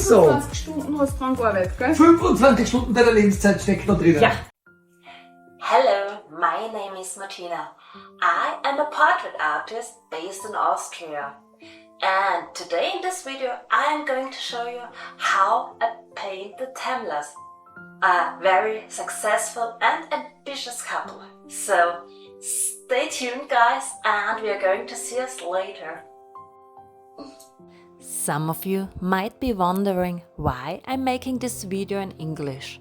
so. 25 Stunden hast du dran gearbeitet, gell? 25 Stunden deiner Lebenszeit steckt da drinnen. Ja. Hello, my name is Martina. I am a portrait artist based in Austria. And today in this video I am going to show you how I paint the Temmlers, a very successful and ambitious couple. So stay tuned guys, and we are going to see us later. Some of you might be wondering why I'm making this video in English.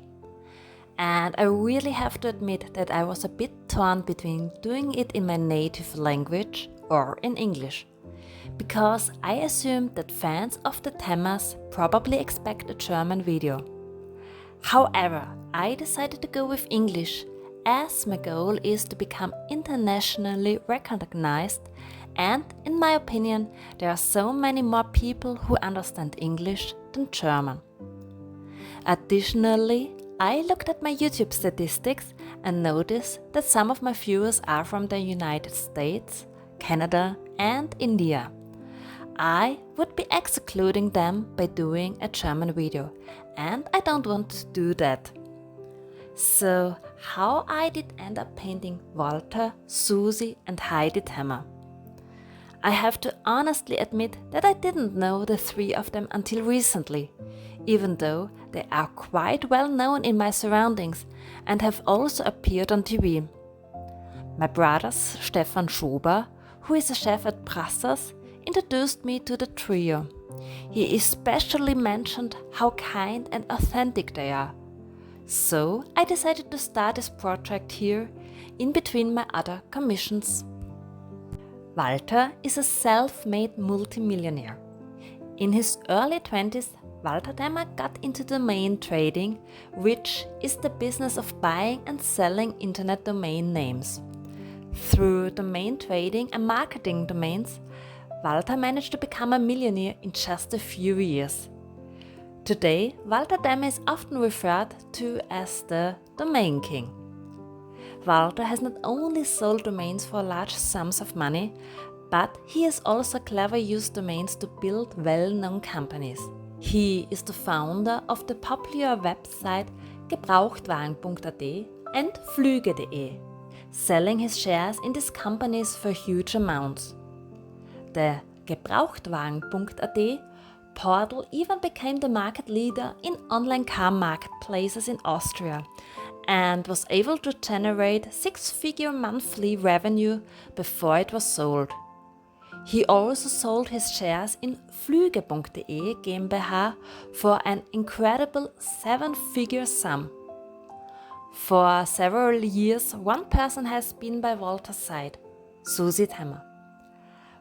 And I really have to admit that I was a bit torn between doing it in my native language or in English, because I assumed that fans of the Temmers probably expect a German video. However, I decided to go with English, as my goal is to become internationally recognized, and in my opinion there are so many more people who understand English than German. Additionally, I looked at my YouTube statistics and noticed that some of my viewers are from the United States, Canada and India. I would be excluding them by doing a German video, and I don't want to do that. So, how I did end up painting Walter, Susi and Heidi Temmer? I have to honestly admit that I didn't know the three of them until recently, even though they are quite well known in my surroundings and have also appeared on TV. My brothers Stefan Schober, who is a chef at Brassers, introduced me to the trio. He especially mentioned how kind and authentic they are. So I decided to start this project here, in between my other commissions. Walter is a self-made multimillionaire. In his early 20s, Walter Temmer got into domain trading, which is the business of buying and selling internet domain names. Through domain trading and marketing domains, Walter managed to become a millionaire in just a few years. Today, Walter Temmer is often referred to as the Domain King. Walter has not only sold domains for large sums of money, but he has also cleverly used domains to build well-known companies. He is the founder of the popular website Gebrauchtwagen.at and Flüge.de, selling his shares in these companies for huge amounts. The Gebrauchtwagen.at portal even became the market leader in online car marketplaces in Austria and was able to generate six-figure monthly revenue before it was sold. He also sold his shares in Flüge.de GmbH for an incredible seven-figure sum. For several years, one person has been by Walter's side, Susi Temmer,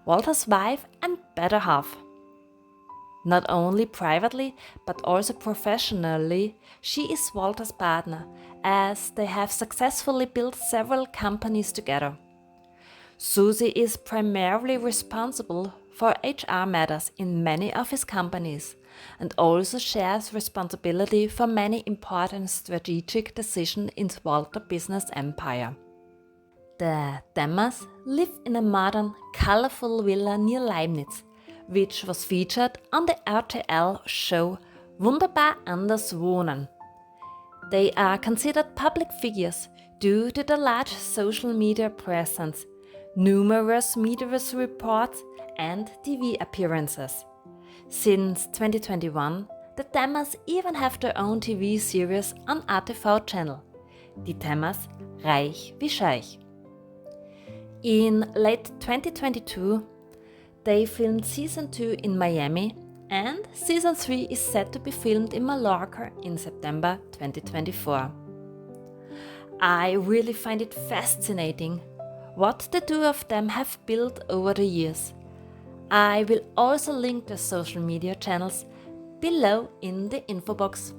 Walter's wife and better half. Not only privately, but also professionally, she is Walter's partner, as they have successfully built several companies together. Susi is primarily responsible for HR matters in many of his companies, and also shares responsibility for many important strategic decisions in Walter's business empire. The Temmers live in a modern, colorful villa near Leibniz, which was featured on the RTL show Wunderbar anders wohnen. They are considered public figures due to the large social media presence, numerous media reports and TV appearances. Since 2021, the Temmers even have their own TV series on ATV channel, Die Temmers Reich wie Scheich. In late 2022, they filmed Season 2 in Miami, and Season 3 is set to be filmed in Mallorca in September 2024. I really find it fascinating what the two of them have built over the years. I will also link their social media channels below in the info box.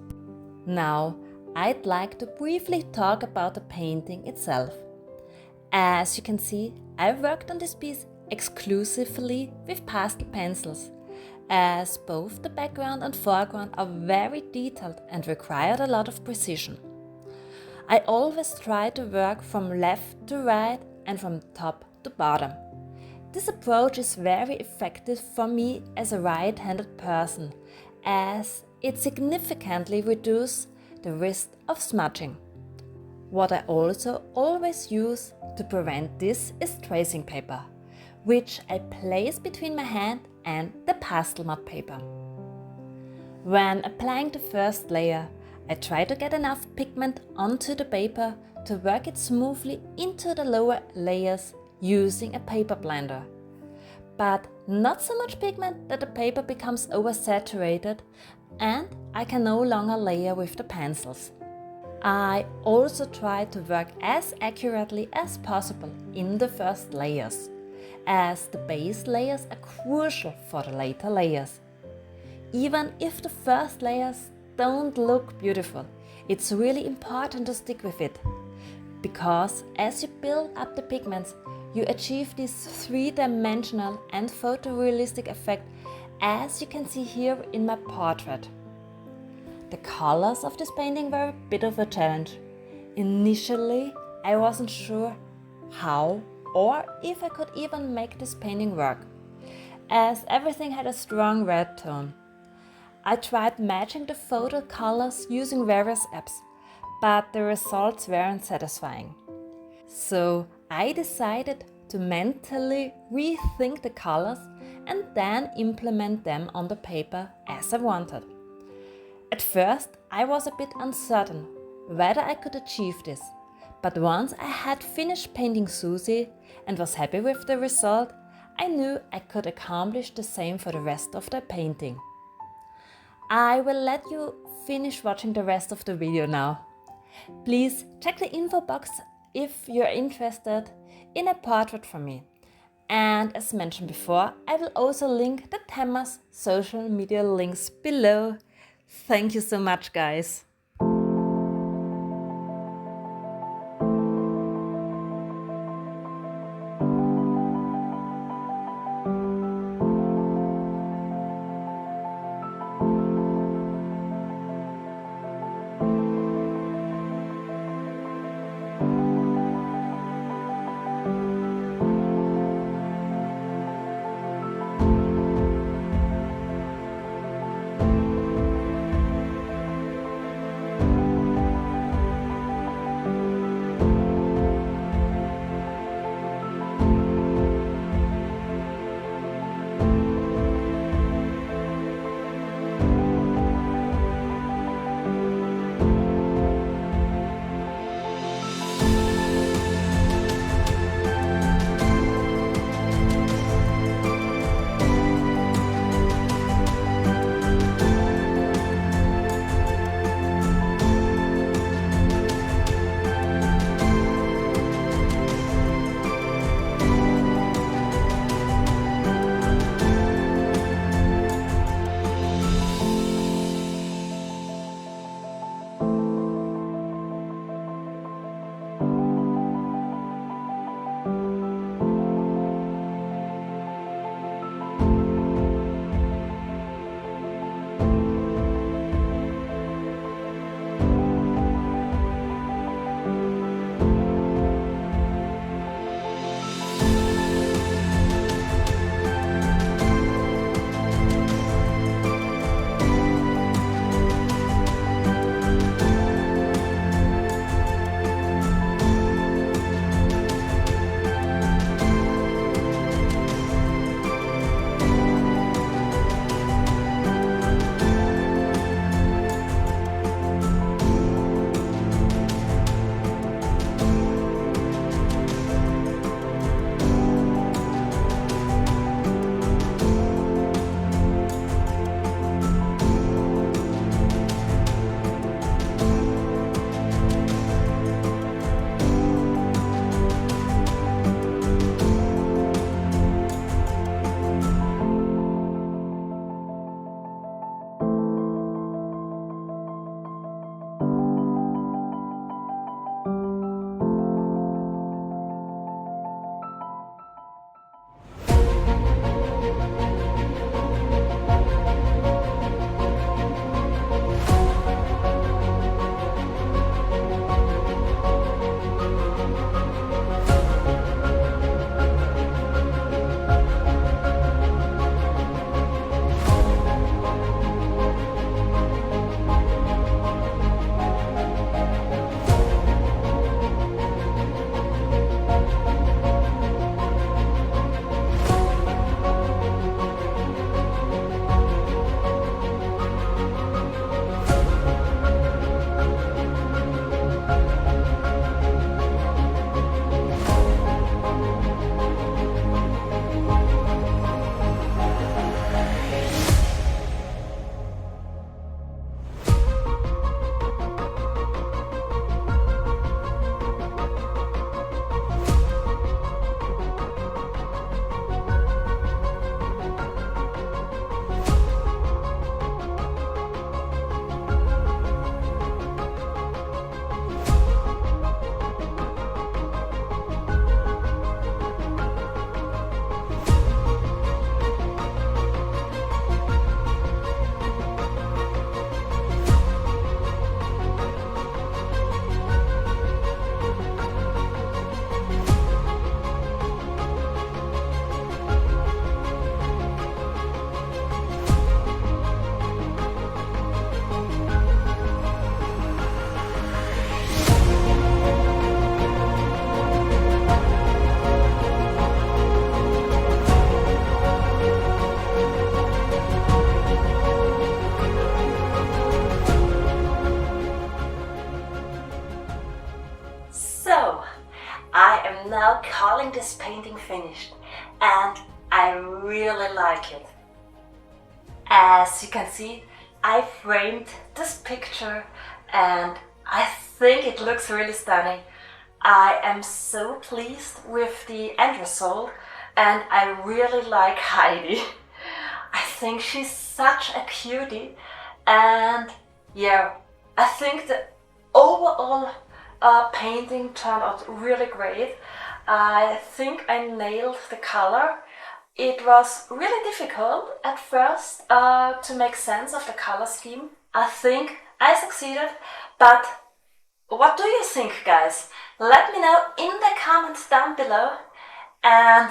Now, I'd like to briefly talk about the painting itself. As you can see, I worked on this piece exclusively with pastel pencils, as both the background and foreground are very detailed and required a lot of precision. I always try to work from left to right and from top to bottom. This approach is very effective for me as a right-handed person, as It significantly reduces the risk of smudging. What I also always use to prevent this is tracing paper, which I place between my hand and the pastel matte paper. When applying the first layer, I try to get enough pigment onto the paper to work it smoothly into the lower layers using a paper blender. But not so much pigment that the paper becomes oversaturated and I can no longer layer with the pencils. I also try to work as accurately as possible in the first layers, as the base layers are crucial for the later layers. Even if the first layers don't look beautiful, it's really important to stick with it, because as you build up the pigments, you achieve this three-dimensional and photorealistic effect, as you can see here in my portrait. The colors of this painting were a bit of a challenge. Initially, I wasn't sure how or if I could even make this painting work, as everything had a strong red tone. I tried matching the photo colors using various apps, but the results weren't satisfying. So I decided to mentally rethink the colors and then implement them on the paper as I wanted. At first, I was a bit uncertain whether I could achieve this, but once I had finished painting Susi and was happy with the result, I knew I could accomplish the same for the rest of the painting. I will let you finish watching the rest of the video now. Please check the info box if you're interested in a portrait from me. And as mentioned before, I will also link the Temmer's social media links below. Thank you so much, guys. am now calling this painting finished, and I really like it. As you can see, I framed this picture and I think it looks really stunning. I am so pleased with the end result and I really like Heidi. I think she's such a cutie, and yeah, I think the overall painting turned out really great. I think I nailed the color. It was really difficult at first to make sense of the color scheme. I think I succeeded, but what do you think, guys? Let me know in the comments down below, and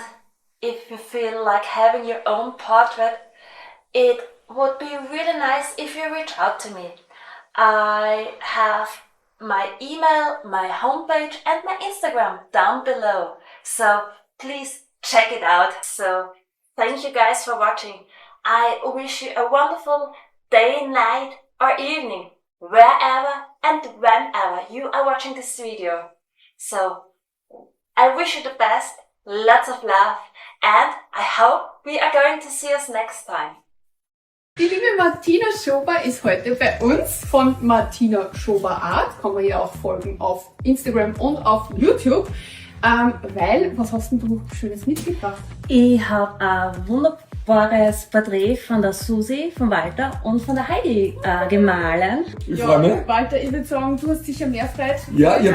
if you feel like having your own portrait, it would be really nice if you reach out to me. I have my email, my homepage and my Instagram down below, so please check it out. So thank you guys for watching. I wish you a wonderful day, night or evening, wherever and whenever you are watching this video. So I wish you the best, lots of love, and I hope we are going to see us next time. Die liebe Martina Schober ist heute bei uns von Martina Schober Art. Kann man ihr auch folgen auf Instagram und auf YouTube. Was hast denn du Schönes mitgebracht? Ich habe ein wunderbares Porträt von der Susi, von Walter und von der Heidi gemahlen. Ich freue mich. Walter, ich würde sagen, du hast sicher mehr Freude. Ja, ich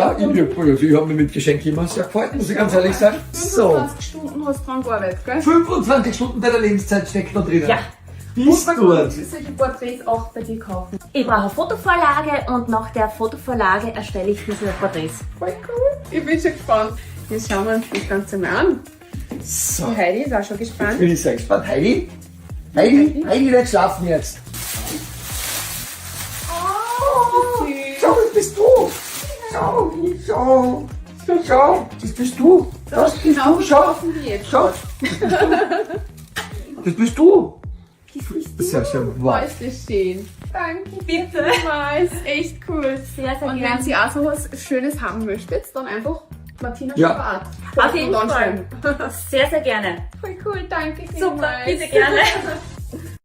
habe mich mit Geschenken immer sehr gefreut, muss ich ganz ehrlich sagen. 25 Stunden hast du dran gearbeitet, gell? 25 Stunden deiner Lebenszeit steckt da drin. Ja. Bist Und du? man kann solche Porträts auch bei dir kaufen. Ich brauche eine Fotovorlage und nach der Fotovorlage erstelle ich diese Porträts. Voll cool. Ich bin schon gespannt. Jetzt schauen wir uns das Ganze mal an. So. Die Heidi ist auch schon gespannt. Bin ich sehr gespannt. Heidi wird schlafen jetzt. Oh, süß. Schau, das bist du. Schau, das bist du. Das bist Genau, du, schau. schlafen wir jetzt. Schau. Das bist du. Sehr schön. Wow. Ist das schön. Danke. Bitte. Ist echt cool. Sehr, sehr Und gerne. wenn Sie auch so was Schönes haben möchtet, dann einfach Martina Ja. Schober Art. Auf jeden Fall. Sehr, sehr gerne. Voll cool, danke. Super, vielmals. bitte gerne.